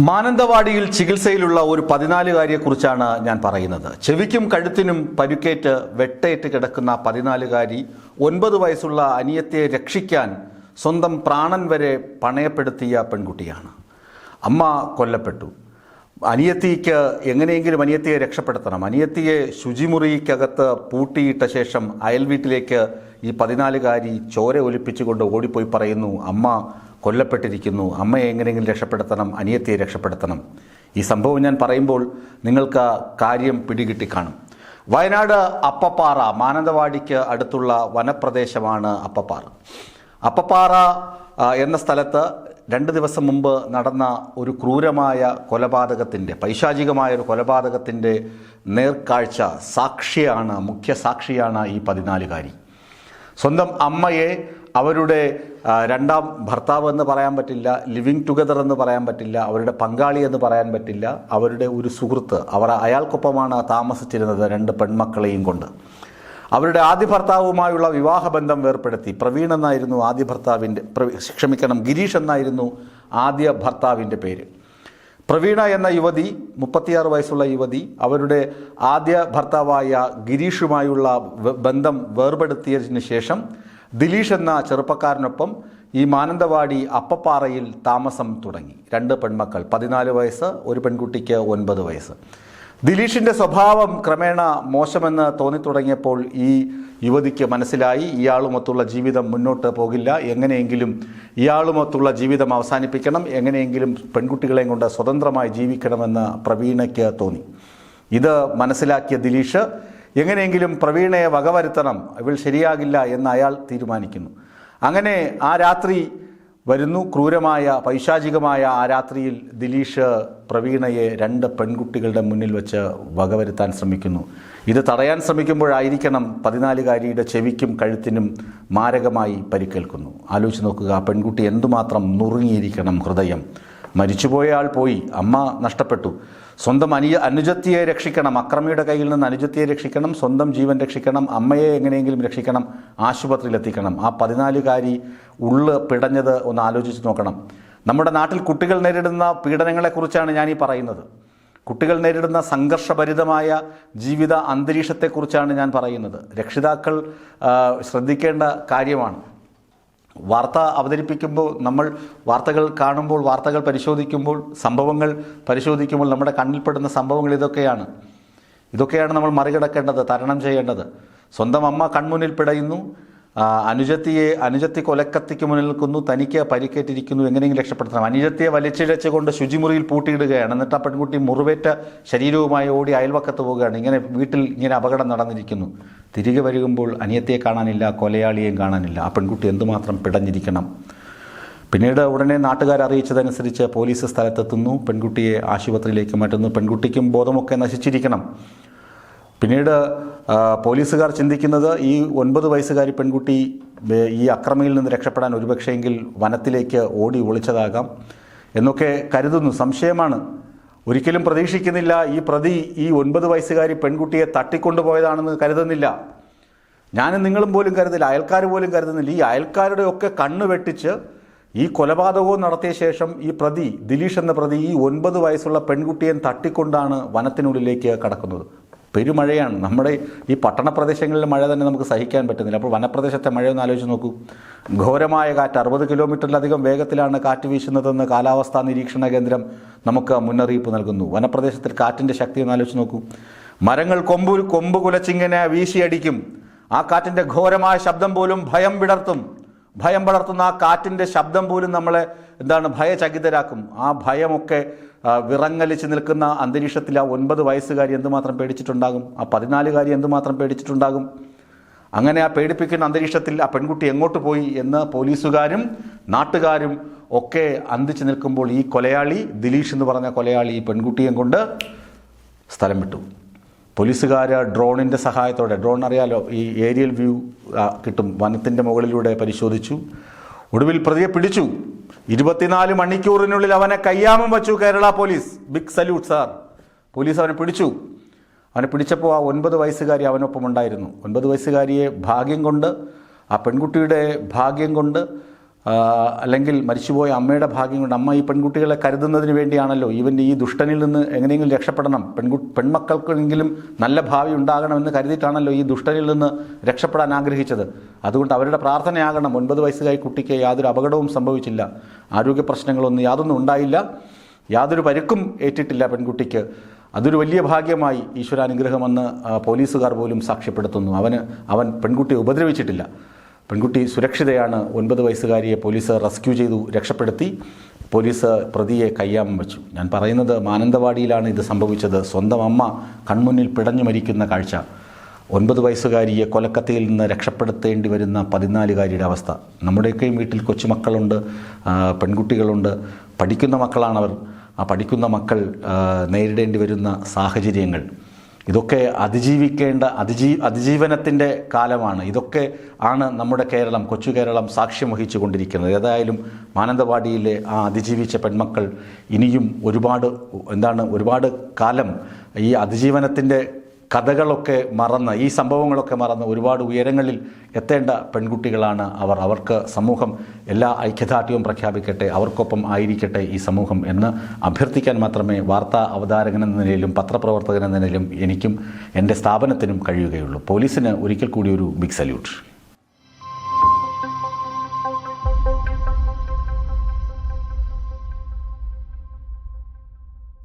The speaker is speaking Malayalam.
മാനന്തവാടിയിൽ ചികിത്സയിലുള്ള ഒരു 14-കാരിയെക്കുറിച്ചാണ് ഞാൻ പറയുന്നത്. ചെവിക്കും കഴുത്തിനും പരുക്കേറ്റ് വെട്ടേറ്റ് കിടക്കുന്ന 14-കാരി 9 വയസ്സുള്ള അനിയത്തിയെ രക്ഷിക്കാൻ സ്വന്തം പ്രാണൻ വരെ പണയപ്പെടുത്തിയ പെൺകുട്ടിയാണ്. അമ്മ കൊല്ലപ്പെട്ടു. അനിയത്തിക്ക് എങ്ങനെയെങ്കിലും അനിയത്തിയെ രക്ഷപ്പെടുത്തണം. അനിയത്തിയെ ശുചിമുറിക്കകത്ത് പൂട്ടിയിട്ട ശേഷം അയൽവീട്ടിലേക്ക് ഈ 14-കാരി ചോര ഒലിപ്പിച്ചുകൊണ്ട് ഓടിപ്പോയി പറയുന്നു, അമ്മ കൊല്ലപ്പെട്ടിരിക്കുന്നു, അമ്മയെ എങ്ങനെയെങ്കിലും രക്ഷപ്പെടുത്തണം, അനിയത്തിയെ രക്ഷപ്പെടുത്തണം. ഈ സംഭവം ഞാൻ പറയുമ്പോൾ നിങ്ങൾക്ക് കാര്യം പിടികിട്ടിക്കാണും. വയനാട് അപ്പപ്പാറ, മാനന്തവാടിക്ക് അടുത്തുള്ള വനപ്രദേശമാണ് അപ്പപ്പാറ. അപ്പപ്പാറ എന്ന സ്ഥലത്ത് 2 ദിവസം മുമ്പ് നടന്ന ഒരു ക്രൂരമായ കൊലപാതകത്തിൻ്റെ, പൈശാചികമായ ഒരു കൊലപാതകത്തിൻ്റെ നേർക്കാഴ്ച സാക്ഷിയാണ്, മുഖ്യ സാക്ഷിയാണ് ഈ 14-കാരി. സ്വന്തം അമ്മയെ അവരുടെ രണ്ടാം ഭർത്താവ് എന്ന് പറയാൻ പറ്റില്ല, ലിവിങ് ടുഗദർ എന്ന് പറയാൻ പറ്റില്ല, അവരുടെ പങ്കാളി എന്ന് പറയാൻ പറ്റില്ല, അവരുടെ ഒരു സുഹൃത്ത്, അയാൾക്കൊപ്പമാണ് താമസിച്ചിരുന്നത് 2 പെൺമക്കളെയും കൊണ്ട്. അവരുടെ ആദ്യ ഭർത്താവുമായുള്ള വിവാഹബന്ധം വേർപ്പെടുത്തി. പ്രവീൺ എന്നായിരുന്നു ആദ്യ ഭർത്താവിൻ്റെ, ഗിരീഷ് എന്നായിരുന്നു ആദ്യ ഭർത്താവിൻ്റെ പേര്. പ്രവീണ എന്ന യുവതി, 36 വയസ്സുള്ള യുവതി, അവരുടെ ആദ്യ ഭർത്താവായ ഗിരീഷുമായുള്ള ബന്ധം വേർപെടുത്തിയതിന് ശേഷം ദിലീഷ് എന്ന ചെറുപ്പക്കാരനൊപ്പം ഈ മാനന്തവാടി അപ്പപ്പാറയിൽ താമസം തുടങ്ങി. 2 പെൺമക്കൾ, 14 വയസ്സ്, ഒരു പെൺകുട്ടിക്ക് 9 വയസ്സ്. ദിലീഷിൻ്റെ സ്വഭാവം ക്രമേണ മോശമെന്ന് തോന്നിത്തുടങ്ങിയപ്പോൾ ഈ യുവതിക്ക് മനസ്സിലായി, ഇയാളുമൊത്തുള്ള ജീവിതം മുന്നോട്ട് പോകില്ല, എങ്ങനെയെങ്കിലും ഇയാളുമൊത്തുള്ള ജീവിതം അവസാനിപ്പിക്കണം, എങ്ങനെയെങ്കിലും പെൺകുട്ടികളെയും കൊണ്ട് സ്വതന്ത്രമായി ജീവിക്കണമെന്ന് പ്രവീണയ്ക്ക് തോന്നി. ഇത് മനസ്സിലാക്കിയ ദിലീഷ് എങ്ങനെയെങ്കിലും പ്രവീണയെ വകവരുത്തണം, ഇവൾ ശരിയാകില്ല എന്ന് അയാൾ തീരുമാനിക്കുന്നു. അങ്ങനെ ആ രാത്രി വരുന്നു. ക്രൂരമായ പൈശാചികമായ ആ രാത്രിയിൽ ദിലീഷ് പ്രവീണയെ 2 പെൺകുട്ടികളുടെ മുന്നിൽ വെച്ച് വകവരുത്താൻ ശ്രമിക്കുന്നു. ഇത് തടയാൻ ശ്രമിക്കുമ്പോഴായിരിക്കണം 14-കാരിയുടെ ചെവിക്കും കഴുത്തിനും മാരകമായി പരിക്കേൽക്കുന്നു. ആലോചിച്ച് നോക്കുക, ആ പെൺകുട്ടി എന്തുമാത്രം നുറുങ്ങിയിരിക്കണം ഹൃദയം. മരിച്ചുപോയ ആൾ പോയി, അമ്മ നഷ്ടപ്പെട്ടു. സ്വന്തം അനുജത്തിയെ രക്ഷിക്കണം, അക്രമിയുടെ കയ്യിൽ നിന്ന് അനുജത്തിയെ രക്ഷിക്കണം, സ്വന്തം ജീവൻ രക്ഷിക്കണം, അമ്മയെ എങ്ങനെയെങ്കിലും രക്ഷിക്കണം, ആശുപത്രിയിൽ എത്തിക്കണം. ആ 14-കാരി ഉള്ള് പിടഞ്ഞത് ഒന്ന് ആലോചിച്ച് നോക്കണം. നമ്മുടെ നാട്ടിൽ കുട്ടികൾ നേരിടുന്ന പീഡനങ്ങളെക്കുറിച്ചാണ് ഞാനീ പറയുന്നത്. കുട്ടികൾ നേരിടുന്ന സംഘർഷഭരിതമായ ജീവിത അന്തരീക്ഷത്തെക്കുറിച്ചാണ് ഞാൻ പറയുന്നത്. രക്ഷിതാക്കൾ ശ്രദ്ധിക്കേണ്ട കാര്യമാണ്. വാർത്ത അവതരിപ്പിക്കുമ്പോൾ, നമ്മൾ വാർത്തകൾ കാണുമ്പോൾ, വാർത്തകൾ പരിശോധിക്കുമ്പോൾ, സംഭവങ്ങൾ പരിശോധിക്കുമ്പോൾ നമ്മുടെ കണ്ണിൽപ്പെടുന്ന സംഭവങ്ങൾ ഇതൊക്കെയാണ് നമ്മൾ മറികടക്കേണ്ടത്, തരണം ചെയ്യേണ്ടത്. സ്വന്തം അമ്മ കൺമുന്നിൽ പിടയുന്നു, അനുജത്തി കൊലക്കത്തിക്ക് മുന്നിൽ നിൽക്കുന്നു, തനിക്ക് പരിക്കേറ്റിരിക്കുന്നു, എങ്ങനെയെങ്കിലും രക്ഷപ്പെടുത്തണം. അനുജത്തിയെ വലിച്ചിഴച്ചുകൊണ്ട് ശുചിമുറിയിൽ പൂട്ടിയിടുകയാണ്. എന്നിട്ട് ആ പെൺകുട്ടി മുറിവേറ്റ ശരീരവുമായി ഓടി അയൽവക്കത്ത് പോവുകയാണ്. വീട്ടിൽ ഇങ്ങനെ അപകടം നടന്നിരിക്കുന്നു. തിരികെ വരുമ്പോൾ അനിയത്തിയെ കാണാനില്ല, കൊലയാളിയെയും കാണാനില്ല. ആ പെൺകുട്ടി എന്തുമാത്രം പിടഞ്ഞിരിക്കണം. പിന്നീട് ഉടനെ നാട്ടുകാർ അറിയിച്ചതനുസരിച്ച് പോലീസ് സ്ഥലത്തെത്തുന്നു, പെൺകുട്ടിയെ ആശുപത്രിയിലേക്ക് മാറ്റുന്നു. പെൺകുട്ടിക്കും ബോധമൊക്കെ നശിച്ചിരിക്കണം. പിന്നീട് പോലീസുകാർ ചിന്തിക്കുന്നത്, ഈ 9 വയസ്സുകാരി പെൺകുട്ടി ഈ അക്രമിയിൽ നിന്ന് രക്ഷപ്പെടാൻ ഒരുപക്ഷെങ്കിൽ വനത്തിലേക്ക് ഓടി ഒളിച്ചതാകാം എന്നൊക്കെ കരുതുന്നു. സംശയമാണ്. ഒരിക്കലും പ്രതീക്ഷിക്കുന്നില്ല ഈ പ്രതി ഈ 9 വയസ്സുകാരി പെൺകുട്ടിയെ തട്ടിക്കൊണ്ടുപോയതാണെന്ന് കരുതുന്നില്ല. ഞാനും നിങ്ങളും പോലും കരുതില്ല, അയൽക്കാർ പോലും കരുതുന്നില്ല. ഈ അയൽക്കാരുടെ ഒക്കെ കണ്ണ് വെട്ടിച്ച് ഈ കൊലപാതകവും നടത്തിയ ശേഷം ഈ പ്രതി, ദിലീഷ് എന്ന പ്രതി, ഈ 9 വയസ്സുള്ള പെൺകുട്ടിയെ തട്ടിക്കൊണ്ടാണ് വനത്തിനുള്ളിലേക്ക് കടക്കുന്നത്. പെരുമഴയാണ്. നമ്മുടെ ഈ പട്ടണ പ്രദേശങ്ങളിലെ മഴ തന്നെ നമുക്ക് സഹിക്കാൻ പറ്റുന്നില്ല. അപ്പോൾ വനപ്രദേശത്തെ മഴയൊന്ന് ആലോചിച്ച് നോക്കൂ. ഘോരമായ കാറ്റ്, 60 കിലോമീറ്ററിലധികം വേഗത്തിലാണ് കാറ്റ് വീശുന്നതെന്ന് കാലാവസ്ഥാ നിരീക്ഷണ കേന്ദ്രം നമുക്ക് മുന്നറിയിപ്പ് നൽകുന്നു. വനപ്രദേശത്തിൽ കാറ്റിൻ്റെ ശക്തി ഒന്ന് ആലോചിച്ച് നോക്കൂ. മരങ്ങൾ കൊമ്പ് കുലച്ചിങ്ങനെ വീശിയടിക്കും. ആ കാറ്റിൻ്റെ ഘോരമായ ശബ്ദം പോലും ഭയം പടർത്തുന്ന ആ കാറ്റിൻ്റെ ശബ്ദം പോലും നമ്മളെ ഭയചകിതരാക്കും. ആ ഭയമൊക്കെ വിറങ്ങലിച്ച് നിൽക്കുന്ന അന്തരീക്ഷത്തിൽ ആ 9 വയസ്സുകാരി എന്തുമാത്രം പേടിച്ചിട്ടുണ്ടാകും, ആ 14-കാരി എന്തുമാത്രം പേടിച്ചിട്ടുണ്ടാകും. അങ്ങനെ ആ പേടിപ്പിക്കുന്ന അന്തരീക്ഷത്തിൽ ആ പെൺകുട്ടി എങ്ങോട്ട് പോയി എന്ന് പോലീസുകാരും നാട്ടുകാരും ഒക്കെ അന്തിച്ച് നിൽക്കുമ്പോൾ ഈ കൊലയാളി, ദിലീഷ് എന്ന് പറഞ്ഞ കൊലയാളി, ഈ പെൺകുട്ടിയും കൊണ്ട് സ്ഥലം വിട്ടു. പോലീസുകാർ ഡ്രോണിൻ്റെ സഹായത്തോടെ, ഡ്രോൺ അറിയാലോ, ഈ ഏരിയൽ വ്യൂ കിട്ടും, വനത്തിൻ്റെ മുകളിലൂടെ പരിശോധിച്ചു. ഒടുവിൽ പ്രതിയെ പിടിച്ചു. 24 മണിക്കൂറിനുള്ളിൽ അവനെ കയ്യാമം വച്ചു Kerala police. Big salute sir. Police അവനെ പിടിച്ചു. അവനെ പിടിച്ചപ്പോൾ ആ 9 വയസ്സുകാരി അവനൊപ്പം ഉണ്ടായിരുന്നു. 9 വയസ്സുകാരിയെ ഭാഗ്യം കൊണ്ട്, ആ പെൺകുട്ടിയുടെ ഭാഗ്യം കൊണ്ട് അല്ലെങ്കിൽ മരിച്ചുപോയ അമ്മയുടെ ഭാഗ്യം കൊണ്ട് അമ്മ ഈ പെൺകുട്ടികളെ കരുതുന്നതിന് വേണ്ടിയാണല്ലോ ഇവൻ്റെ ഈ ദുഷ്ടനിൽ നിന്ന് എങ്ങനെയെങ്കിലും രക്ഷപ്പെടണം, പെൺമക്കൾക്കെങ്കിലും നല്ല ഭാവി ഉണ്ടാകണമെന്ന് കരുതിയിട്ടാണല്ലോ ഈ ദുഷ്ടനിൽ നിന്ന് രക്ഷപ്പെടാൻ ആഗ്രഹിച്ചത്. അതുകൊണ്ട് അവരുടെ പ്രാർത്ഥനയാകണം 9 വയസ്സുകാരി കുട്ടിക്ക് യാതൊരു അപകടവും സംഭവിച്ചില്ല, ആരോഗ്യ പ്രശ്നങ്ങളൊന്നും യാതൊന്നും ഉണ്ടായില്ല, യാതൊരു പരുക്കും ഏറ്റിട്ടില്ല പെൺകുട്ടിക്ക്. അതൊരു വലിയ ഭാഗ്യമായി ഈശ്വരാനുഗ്രഹമെന്ന് പോലീസുകാർ പോലും സാക്ഷ്യപ്പെടുത്തുന്നു. അവൻ പെൺകുട്ടിയെ ഉപദ്രവിച്ചിട്ടില്ല, പെൺകുട്ടി സുരക്ഷിതയാണ്. 9 വയസ്സുകാരിയെ പോലീസ് റെസ്ക്യൂ ചെയ്തു, രക്ഷപ്പെടുത്തി. പോലീസ് പ്രതിയെ കയ്യാമം വെച്ചു. ഞാൻ പറയുന്നത് മാനന്തവാടിയിലാണ് ഇത് സംഭവിച്ചത്. സ്വന്തം അമ്മ കൺമുന്നിൽ പിടഞ്ഞു മരിക്കുന്ന കാഴ്ച, 9 വയസ്സുകാരിയെ കൊലക്കത്തിയിൽ നിന്ന് രക്ഷപ്പെടുത്തേണ്ടി വരുന്ന 14കാരിയുടെ അവസ്ഥ. നമ്മുടെയൊക്കെയും വീട്ടിൽ കൊച്ചുമക്കളുണ്ട്, പെൺകുട്ടികളുണ്ട്, പഠിക്കുന്ന മക്കളാണവർ. ആ പഠിക്കുന്ന മക്കൾ നേരിടേണ്ടി വരുന്ന സാഹചര്യങ്ങൾ, ഇതൊക്കെ അതിജീവനത്തിൻ്റെ കാലമാണ്. ഇതൊക്കെ ആണ് നമ്മുടെ കേരളം, കൊച്ചു കേരളം സാക്ഷ്യം വഹിച്ചു കൊണ്ടിരിക്കുന്നത്. ഏതായാലും മാനന്തവാടിയിലെ ആ അതിജീവിച്ച പെൺമക്കൾ ഇനിയും ഒരുപാട് കാലം ഈ അതിജീവനത്തിൻ്റെ കഥകളൊക്കെ മറന്ന്, ഈ സംഭവങ്ങളൊക്കെ മറന്ന് ഒരുപാട് ഉയരങ്ങളിൽ എത്തേണ്ട പെൺകുട്ടികളാണ് അവർ. അവർക്ക് സമൂഹം എല്ലാ ഐക്യദാർഢ്യവും പ്രഖ്യാപിക്കട്ടെ, അവർക്കൊപ്പം ആയിരിക്കട്ടെ ഈ സമൂഹം എന്ന് അഭ്യർത്ഥിക്കാൻ മാത്രമേ വാർത്താ അവതാരകൻ എന്ന നിലയിലും പത്രപ്രവർത്തകൻ എന്ന നിലയിലും എനിക്കും എൻ്റെ സ്ഥാപനത്തിനും കഴിയുകയുള്ളൂ. പോലീസിന് ഒരിക്കൽ കൂടി ഒരു ബിഗ് സല്യൂട്ട്.